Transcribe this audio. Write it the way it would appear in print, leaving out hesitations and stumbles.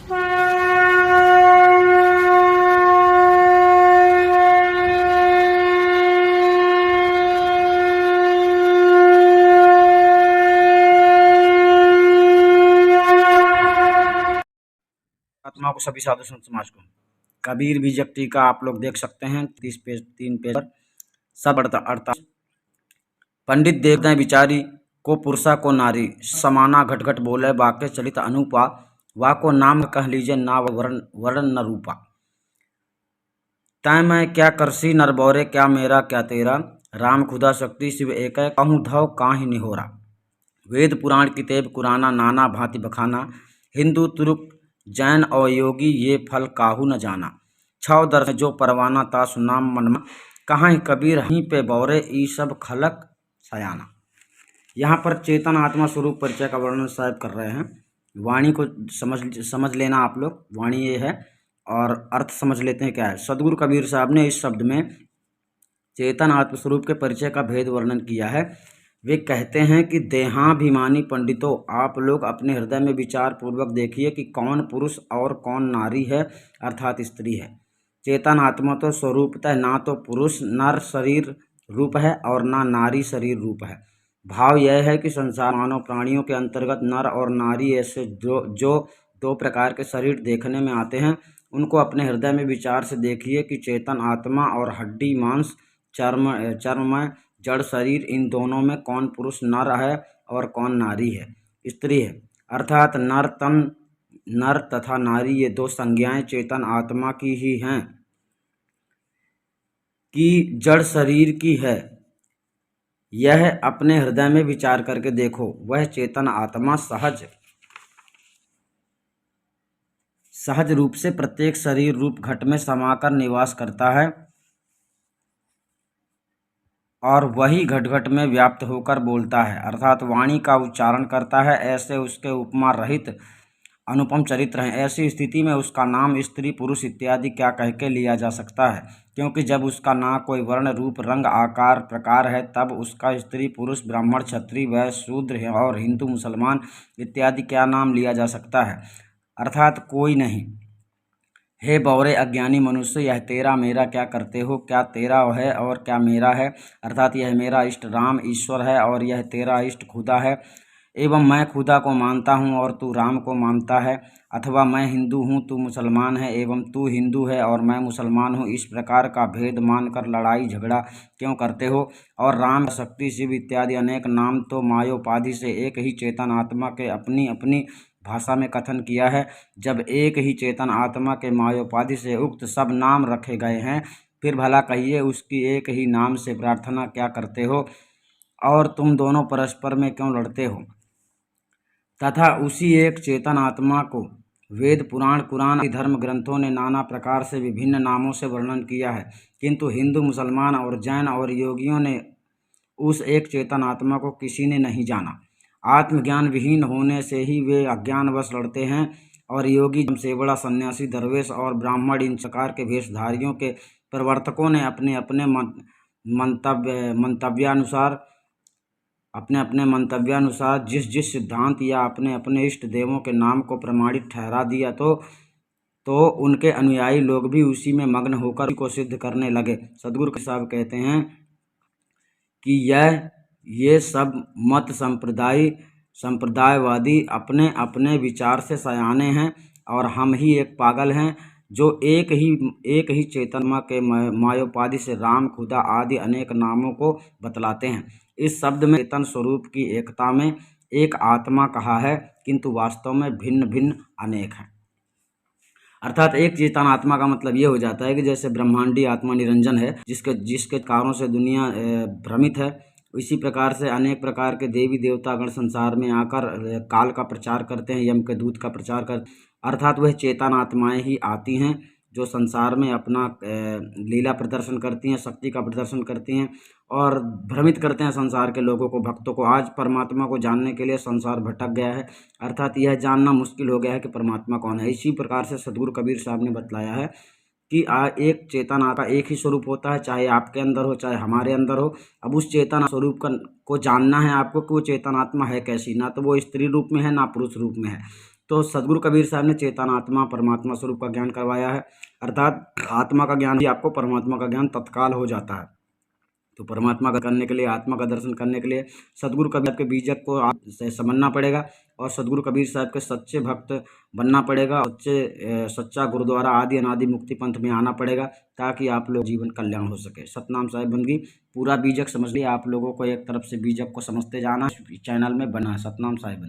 आत्मा को सभी साधु संत समाज को कबीर बीजक टीका आप लोग देख सकते हैं 3 पेज पर सब अर्थ पंडित देखते विचारी को पुरुषा को नारी समाना घट घट बोले वाक्य चलित अनुपा वा को नाम कह लीजिए ना वर्ण न रूपा तय मैं क्या करसी नर बौरे क्या मेरा क्या तेरा राम खुदा शक्ति शिव एक कहूँ धव काहि निहोरा वेद पुराण किताब कुराना नाना भांति बखाना हिंदू तुर्क जैन और योगी ये फल काहू न जाना छव दर्शन जो परवाना ता सुनाम मनमा कहाँ कबीर ही पे बौरे ई सब खलक सयाना। यहाँ पर चेतन आत्मा स्वरूप परिचय का वर्णन साहब कर रहे हैं। वाणी को समझ लेना आप लोग, वाणी ये है और अर्थ समझ लेते हैं क्या है। सदगुरु कबीर साहब ने इस शब्द में चेतन आत्मस्वरूप के परिचय का भेद वर्णन किया है। वे कहते हैं कि देहाभिमानी पंडितों, आप लोग अपने हृदय में विचार पूर्वक देखिए कि कौन पुरुष और कौन नारी है, अर्थात स्त्री है। चेतन आत्मा तो स्वरूपतः ना तो पुरुष नर शरीर रूप है और ना नारी शरीर रूप है। भाव यह है कि संसार मानव प्राणियों के अंतर्गत नर और नारी ऐसे जो दो प्रकार के शरीर देखने में आते हैं, उनको अपने हृदय में विचार से देखिए कि चेतन आत्मा और हड्डी मांस चर्ममय जड़ शरीर, इन दोनों में कौन पुरुष नर है और कौन नारी है, स्त्री है। अर्थात नर तथा नारी ये दो संज्ञाएं चेतन आत्मा की ही हैं कि जड़ शरीर की है। यह अपने हृदय में विचार करके देखो। वह चेतन आत्मा सहज रूप से प्रत्येक शरीर रूप घट में समाकर निवास करता है और वही घट घट में व्याप्त होकर बोलता है, अर्थात वाणी का उच्चारण करता है। ऐसे उसके उपमा रहित अनुपम चरित्र हैं। ऐसी स्थिति में उसका नाम स्त्री पुरुष इत्यादि क्या कह के लिया जा सकता है, क्योंकि जब उसका ना कोई वर्ण रूप रंग आकार प्रकार है, तब उसका स्त्री पुरुष ब्राह्मण क्षत्रिय वैश्य शूद्र और हिंदू मुसलमान इत्यादि क्या नाम लिया जा सकता है, अर्थात कोई नहीं। हे बौरे अज्ञानी मनुष्य, यह तेरा मेरा क्या करते हो? क्या तेरा है और क्या मेरा है, अर्थात यह मेरा इष्ट राम ईश्वर है और यह तेरा इष्ट खुदा है, एवं मैं खुदा को मानता हूँ और तू राम को मानता है, अथवा मैं हिंदू हूँ तू मुसलमान है एवं तू हिंदू है और मैं मुसलमान हूँ। इस प्रकार का भेद मानकर लड़ाई झगड़ा क्यों करते हो? और राम शक्ति शिव इत्यादि अनेक नाम तो मायोपाधि से एक ही चेतन आत्मा के अपनी अपनी भाषा में कथन किया है। जब एक ही चेतन आत्मा के मायोपाधि से उक्त सब नाम रखे गए हैं, फिर भला कहिए उसकी एक ही नाम से प्रार्थना क्या करते हो और तुम दोनों परस्पर में क्यों लड़ते हो? तथा उसी एक चेतन आत्मा को वेद पुराण कुरान धर्म ग्रंथों ने नाना प्रकार से विभिन्न नामों से वर्णन किया है, किंतु हिंदू मुसलमान और जैन और योगियों ने उस एक चेतन आत्मा को किसी ने नहीं जाना। आत्मज्ञान विहीन होने से ही वे अज्ञानवश लड़ते हैं और योगी सेवड़ा सन्यासी दरवेश और ब्राह्मण इन प्रकार के वेशधारियों के प्रवर्तकों ने अपने अपने मंतव्यानुसार जिस जिस सिद्धांत या अपने अपने इष्ट देवों के नाम को प्रमाणित ठहरा दिया तो उनके अनुयायी लोग भी उसी में मग्न होकर को सिद्ध करने लगे। सदगुरु साहब कहते हैं कि ये सब मत संप्रदायवादी अपने अपने विचार से सयाने हैं और हम ही एक पागल हैं जो एक ही चेतनमा के मायोपाधि से राम खुदा आदि अनेक नामों को बतलाते हैं। इस शब्द में चेतन स्वरूप की एकता में एक आत्मा कहा है, किंतु वास्तव में भिन्न भिन्न अनेक हैं। अर्थात एक चेतन आत्मा का मतलब ये हो जाता है कि जैसे ब्रह्मांडी आत्मा निरंजन है, जिसके कारणों से दुनिया भ्रमित है, इसी प्रकार से अनेक प्रकार के देवी देवतागण संसार में आकर काल का प्रचार करते हैं, यम के दूत का प्रचार करते, अर्थात वह चेतन आत्माएं ही आती हैं जो संसार में अपना लीला प्रदर्शन करती हैं, शक्ति का प्रदर्शन करती हैं और भ्रमित करते हैं संसार के लोगों को, भक्तों को। आज परमात्मा को जानने के लिए संसार भटक गया है, अर्थात यह जानना मुश्किल हो गया है कि परमात्मा कौन है। इसी प्रकार से सदगुरु कबीर साहब ने बतलाया है कि एक चेतन आत्मा एक ही स्वरूप होता है, चाहे आपके अंदर हो चाहे हमारे अंदर हो। अब उस चेतन स्वरूप को जानना है आपको कि वो चेतन आत्मा है कैसी, ना तो वो स्त्री रूप में है ना पुरुष रूप में है। तो सदगुरु कबीर साहब ने चेतनात्मा परमात्मा स्वरूप का ज्ञान करवाया है, अर्थात आत्मा का ज्ञान ही आपको परमात्मा का ज्ञान तत्काल हो जाता है। तो परमात्मा का करने के लिए, आत्मा का दर्शन करने के लिए सदगुरु कबीर के बीजक को आप से समझना पड़ेगा और सदगुरु कबीर साहब के सच्चे भक्त बनना पड़ेगा, सच्चा गुरुद्वारा आदि अनादि मुक्ति पंथ में आना पड़ेगा, ताकि आप लोग जीवन कल्याण हो सके। सतनाम साहिब बंदगी पूरा बीजक समझ लिया, आप लोगों को एक तरफ से बीजक को समझते जाना चैनल में बना है सतनाम साहिब।